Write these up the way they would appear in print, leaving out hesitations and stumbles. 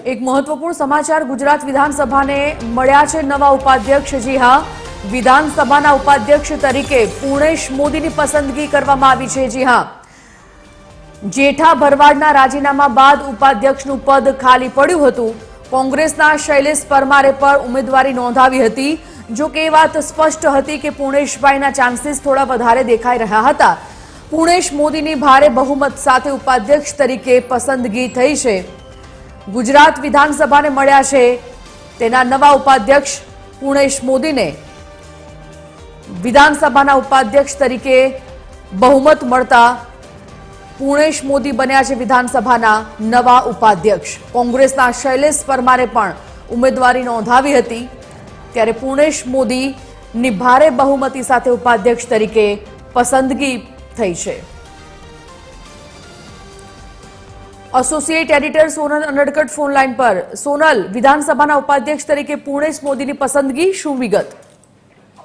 एक महत्वपूर्ण समाचार गुजरात विधानसभा ने मळ्या छे नवा उपाध्यक्ष। जी हाँ, विधानसभा उपाध्यक्ष तरीके पूर्णेश मोदी की पसंदगी करवामां आवी छे। जी हाँ, जेठा भरवाडना राजीनामा बाद उपाध्यक्षनुं पद खाली पड्युं हतुं। कोंग्रेसना शैलेष परमारे पर उमेदवारी नोंधावी हती। जो के वात स्पष्ट हती के पूर्णेशभाईना चांसीस थोड़ा वधारे देखाई रह्या हता। पूर्णेश मोदीनी भारे बहुमत साथे उपाध्यक्ष तरीके पसंदगी थई छे। गुजरात विधानसभा ने मळ्या छे तेना नवा उपाध्यक्ष पूर्णेश मोदी ने विधानसभा उपाध्यक्ष तरीके बहुमत मळता पूर्णेश मोदी बन्या छे विधानसभा नवा उपाध्यक्ष। कोंग्रेसना शैलेष परमारे पण उमेदवारी नोंधावी हती त्यारे पूर्णेश मोदी नी भारे बहुमती साथे उपाध्यक्ष तरीके पसंदगी थई छे। Associate editor Sonal Anadkat phone line पर। सोनल, विधानसभा उपाध्यक्ष तरीके पूर्णेश मोदी की पसंदगी शुं विगत?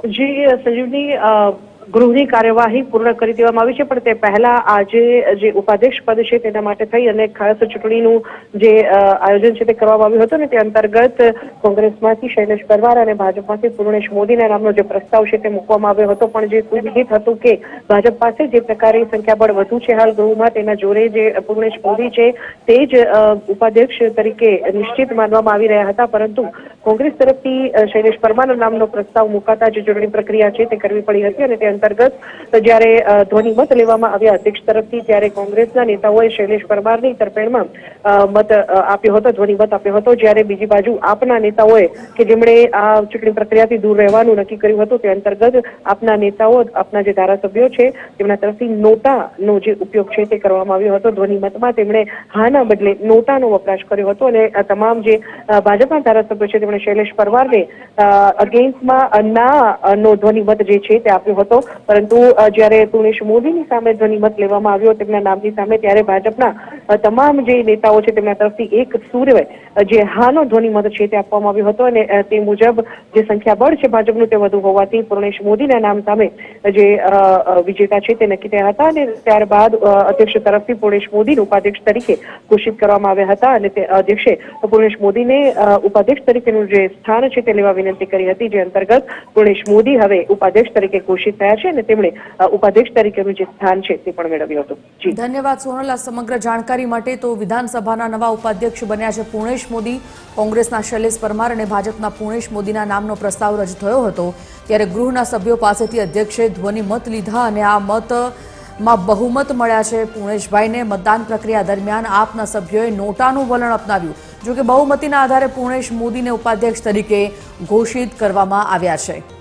जी संजीवनी, गृहની કાર્યવાહી પૂર્ણ કરી દેવામાં આવી છે, પણ તે પહેલા આજે જે ઉપાધ્યક્ષ પદ છે તેના માટે થઈ અને ખાસ ચૂંટણીનું જે આયોજન છે તે કરવામાં આવ્યું હતું ને તે અંતર્ગત કોંગ્રેસમાંથી શૈલેષ પરમાર અને ભાજપમાંથી પૂર્ણેશ મોદીના નામનો જે પ્રસ્તાવ છે તે મૂકવામાં આવ્યો હતો, પણ જે સુવિધિત હતું કે ભાજપ પાસે જે પ્રકારે સંખ્યાબળ વધુ છે હાલ ગૃહમાં, તેના જોરે જે પૂર્ણેશ મોદી છે તે જ ઉપાધ્યક્ષ તરીકે નિશ્ચિત માનવામાં આવી રહ્યા હતા, પરંતુ કોંગ્રેસ તરફથી શૈલેષ પરમાર નામનો પ્રસ્તાવ મુકાતા જે ચૂંટણી પ્રક્રિયા છે તે કરવી પડી હતી અને તે અંતર્ગત જ્યારે ધ્વનિમત લેવામાં આવ્યા અધ્યક્ષ તરફથી ત્યારે કોંગ્રેસના નેતાઓએ શૈલેષ પરમારની તરફેણમાં મત આપ્યો હતો, ધ્વનિમત આપ્યો હતો, જ્યારે બીજી બાજુ આપના નેતાઓએ કે જેમણે આ ચૂંટણી પ્રક્રિયાથી દૂર રહેવાનું નક્કી કર્યું હતું તે અંતર્ગત આપના નેતાઓ, આપના જે ધારાસભ્યો છે તેમના તરફથી નોટાનો જે ઉપયોગ છે તે કરવામાં આવ્યો હતો। ધ્વનિમતમાં તેમણે હાના બદલે નોટાનો વપરાશ કર્યો હતો અને તમામ જે ભાજપના ધારાસભ્યો છે તેમણે શૈલેષ પરમારને અગેન્સ્ટમાં નાનો ધ્વનિમત જે છે તે આપ્યો હતો, પરંતુ જ્યારે પૂર્ણેશ મોદીની સામે ધ્વનિમત લેવામાં આવ્યો તેમના નામની સામે ત્યારે ભાજપના તમામ જે નેતાઓ છે તેમના તરફથી એક સૂરે જે હાનો ધ્વનિમત છે તે આપવામાં આવ્યો હતો અને તે મુજબ જે સંખ્યાબળ છે ભાજપનું તે વધુ હોવાથી પૂર્ણેશ મોદીના નામ સામે જે વિજેતા છે તે નક્કી થયા હતા અને ત્યારબાદ અધ્યક્ષ તરફથી પૂર્ણેશ મોદીને ઉપાધ્યક્ષ તરીકે ઘોષિત કરવામાં આવ્યા હતા અને તે અધ્યક્ષે પૂર્ણેશ મોદીને ઉપાધ્યક્ષ તરીકેનું જે સ્થાન છે તે લેવા વિનંતી કરી હતી, જે અંતર્ગત પૂર્ણેશ મોદી હવે ઉપાધ્યક્ષ તરીકે ઘોષિત થયા છે અને તેમણે ઉપાધ્યક્ષ તરીકેનું જે સ્થાન છે તે પણ મેળવ્યું હતું। જી ધન્યવાદ સોનલ આ સમગ્ર જાણકારી માટે। તો વિધાનસભાના નવા ઉપાધ્યક્ષ બન્યા છે પૂર્ણેશ મોદી। કોંગ્રેસના શૈલેષ પરમાર અને ભાજપના પૂર્ણેશ મોદીના નામનો પ્રસ્તાવ રજૂ થયો હતો ત્યારે ગૃહના સભ્યો પાસેથી અધ્યક્ષે ધ્વનિમત લીધા અને આ મતમાં બહુમત મળ્યા છે પૂર્ણેશભાઈને। મતદાન પ્રક્રિયા દરમિયાન આપના સભ્યોએ નોટાનું વલણ અપનાવ્યું, જો કે બહુમતીના આધારે પૂર્ણેશ મોદીને ઉપાધ્યક્ષ તરીકે ઘોષિત કરવામાં આવ્યા છે।